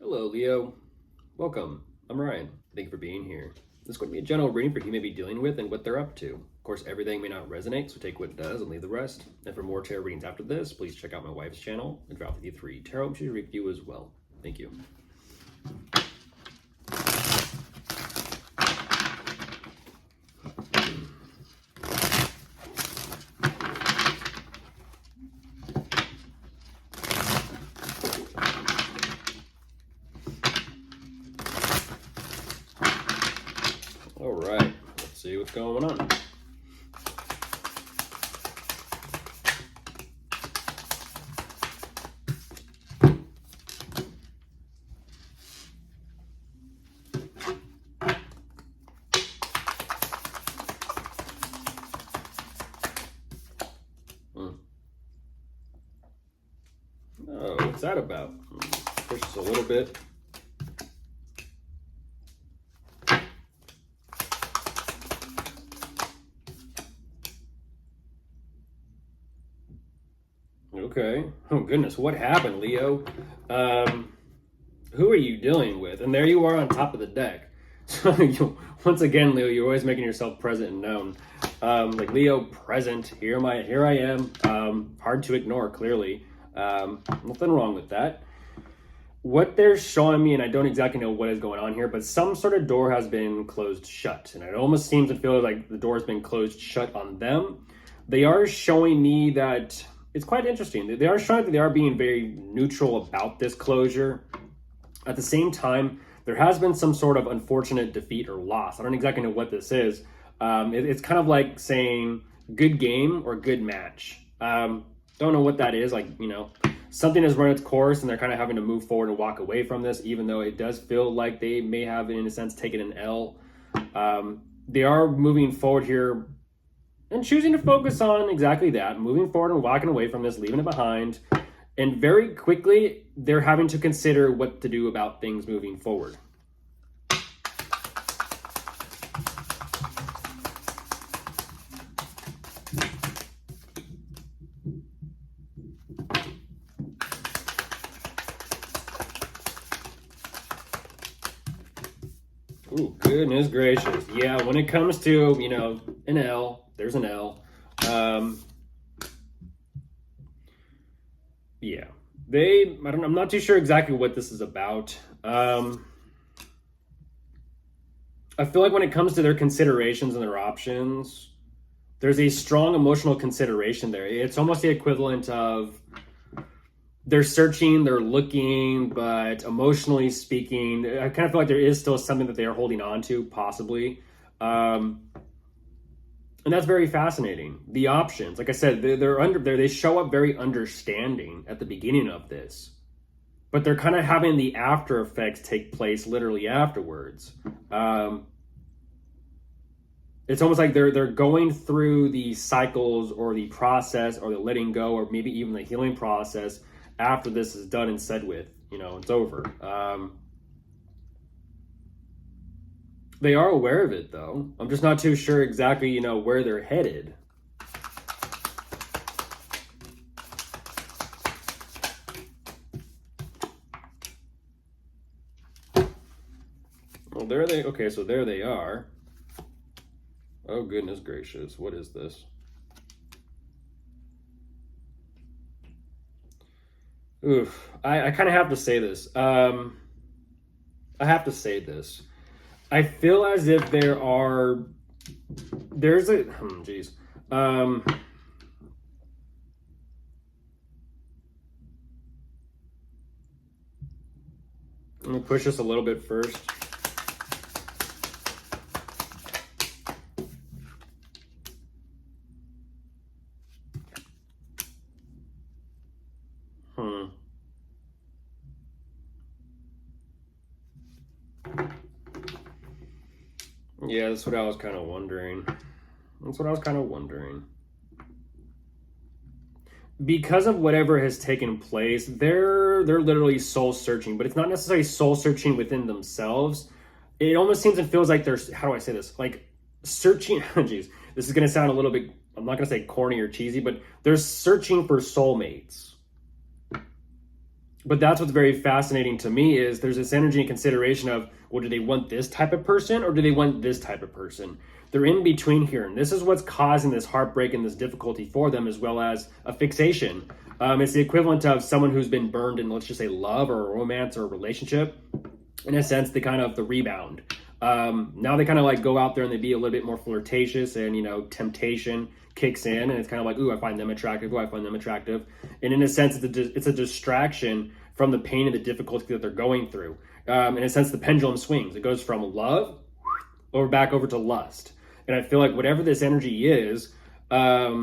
Hello, Leo. Welcome. I'm Ryan. Thank you for being here. This is going to be a general reading for who you may be dealing with and what they're up to. Of course, everything may not resonate, so take what does and leave the rest. And for more tarot readings after this, please check out my wife's channel and drop the 3 tarot. She'll read you as well. Thank you. All right, let's see what's going on. Oh, what's that about? Push this a little bit. Okay. Oh goodness, what happened, Leo? Who are you dealing with? And there you are on top of the deck. So once again, Leo, you're always making yourself present and known. Like Leo, present. Here I am. Hard to ignore, clearly. Nothing wrong with that. What they're showing me, and I don't exactly know what is going on here, but some sort of door has been closed shut. And it almost seems to feel like the door has been closed shut on them. They are showing me that it's quite interesting. They are showing that they are being very neutral about this closure. At the same time, there has been some sort of unfortunate defeat or loss. I don't exactly know what this is. It's kind of like saying good game or good match. Don't know what that is. Like, something has run its course and they're kind of having to move forward and walk away from this, even though it does feel like they may have, in a sense, taken an L. They are moving forward here and choosing to focus on exactly that, moving forward and walking away from this, leaving it behind. And very quickly, they're having to consider what to do about things moving forward. Ooh, goodness gracious. Yeah, when it comes to, an L, there's an L. Yeah. I'm not too sure exactly what this is about. I feel like when it comes to their considerations and their options, there's a strong emotional consideration there. It's almost the equivalent of they're searching, they're looking, but emotionally speaking, I kind of feel like there is still something that they are holding on to, possibly. And that's very fascinating. The options, like I said, they show up very understanding at the beginning of this, but they're kind of having the after effects take place literally afterwards. It's almost like they're going through the cycles or the process or the letting go or maybe even the healing process after this is done and said with, it's over. They are aware of it, though. I'm just not too sure exactly, where they're headed. Well, okay, so there they are. Oh, goodness gracious. What is this? Oof. I kind of have to say this. I have to say this. I feel as if there's a, geez. Let me push this a little bit first. Yeah, that's what I was kind of wondering. Because of whatever has taken place, they're literally soul searching, but it's not necessarily soul searching within themselves. It almost seems and feels like there's, how do I say this? Like searching, geez, this is going to sound a little bit, I'm not going to say corny or cheesy, but they're searching for soulmates. But that's what's very fascinating to me is there's this energy and consideration of, well, do they want this type of person or do they want this type of person? They're in between here. And this is what's causing this heartbreak and this difficulty for them, as well as a fixation. It's the equivalent of someone who's been burned in, let's just say, love or a romance or a relationship. In a sense, the rebound. Now they kind of like go out there and they be a little bit more flirtatious, and temptation kicks in, and it's kind of like, ooh, I find them attractive. Ooh, I find them attractive. And in a sense, it's a distraction from the pain and the difficulty that they're going through. In a sense, the pendulum swings. It goes from love back over to lust. And I feel like whatever this energy is, there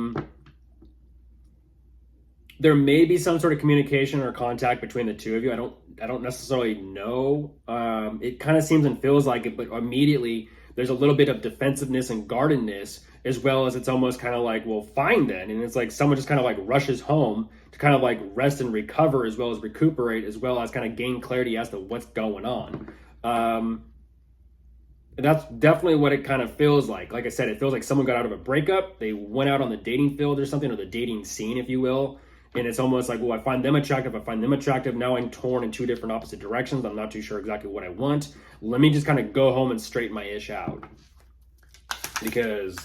may be some sort of communication or contact between the two of you. I don't necessarily know. It kind of seems and feels like it, but immediately there's a little bit of defensiveness and guardedness, as well as it's almost kind of like, well, fine then. And it's like someone just kind of like rushes home to kind of like rest and recover, as well as recuperate, as well as kind of gain clarity as to what's going on. And that's definitely what it kind of feels like. Like I said, it feels like someone got out of a breakup. They went out on the dating field or something, or the dating scene, if you will. And it's almost like, well, I find them attractive. I find them attractive. Now I'm torn in two different opposite directions. I'm not too sure exactly what I want. Let me just kind of go home and straighten my ish out. Because,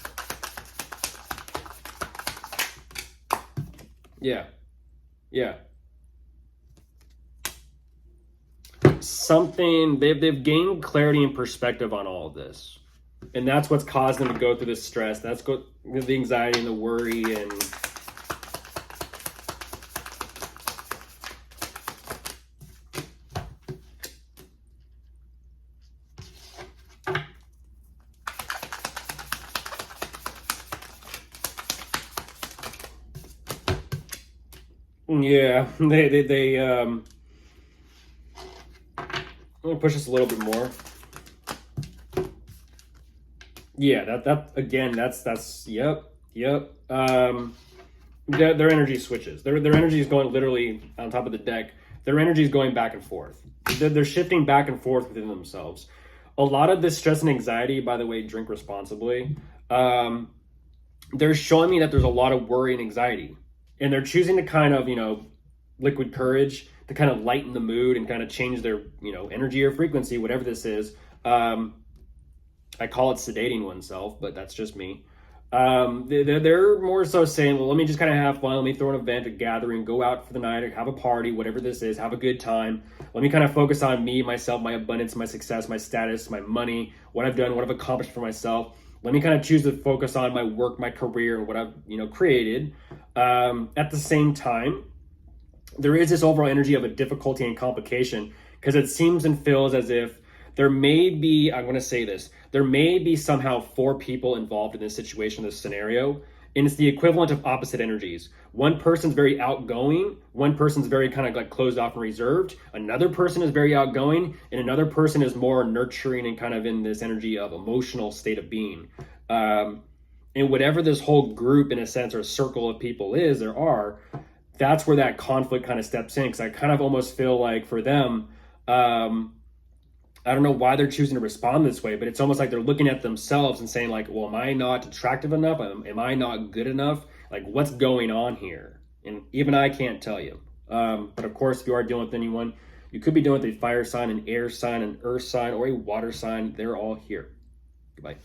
yeah. They've gained clarity and perspective on all of this. And that's what's caused them to go through this stress. That's the anxiety and the worry and... Yeah, let me push this a little bit more. Yeah, yep. Their energy switches. Their energy is going literally on top of the deck. Their energy is going back and forth. They're shifting back and forth within themselves. A lot of this stress and anxiety, by the way, drink responsibly. They're showing me that there's a lot of worry and anxiety. And they're choosing to kind of, liquid courage to kind of lighten the mood and kind of change their, energy or frequency, whatever this is. I call it sedating oneself, but that's just me. They're more so saying, well, let me just kind of have fun. Let me throw an event, a gathering, go out for the night, or have a party, whatever this is, have a good time. Let me kind of focus on me, myself, my abundance, my success, my status, my money, what I've done, what I've accomplished for myself. Let me kind of choose to focus on my work, my career, what I've, created. At the same time, there is this overall energy of a difficulty and complication, because it seems and feels as if there may be, I'm going to say this, there may be somehow 4 people involved in this situation, this scenario, and it's the equivalent of opposite energies. One person's very outgoing, one person's very kind of like closed off and reserved, another person is very outgoing, and another person is more nurturing and kind of in this energy of emotional state of being. And whatever this whole group, in a sense, or circle of people is, that's where that conflict kind of steps in, because I kind of almost feel like for them, I don't know why they're choosing to respond this way, but it's almost like they're looking at themselves and saying like, well, am I not attractive enough? Am I not good enough? Like, what's going on here? And even I can't tell you. But of course, if you are dealing with anyone, you could be dealing with a fire sign, an air sign, an earth sign, or a water sign. They're all here. Goodbye.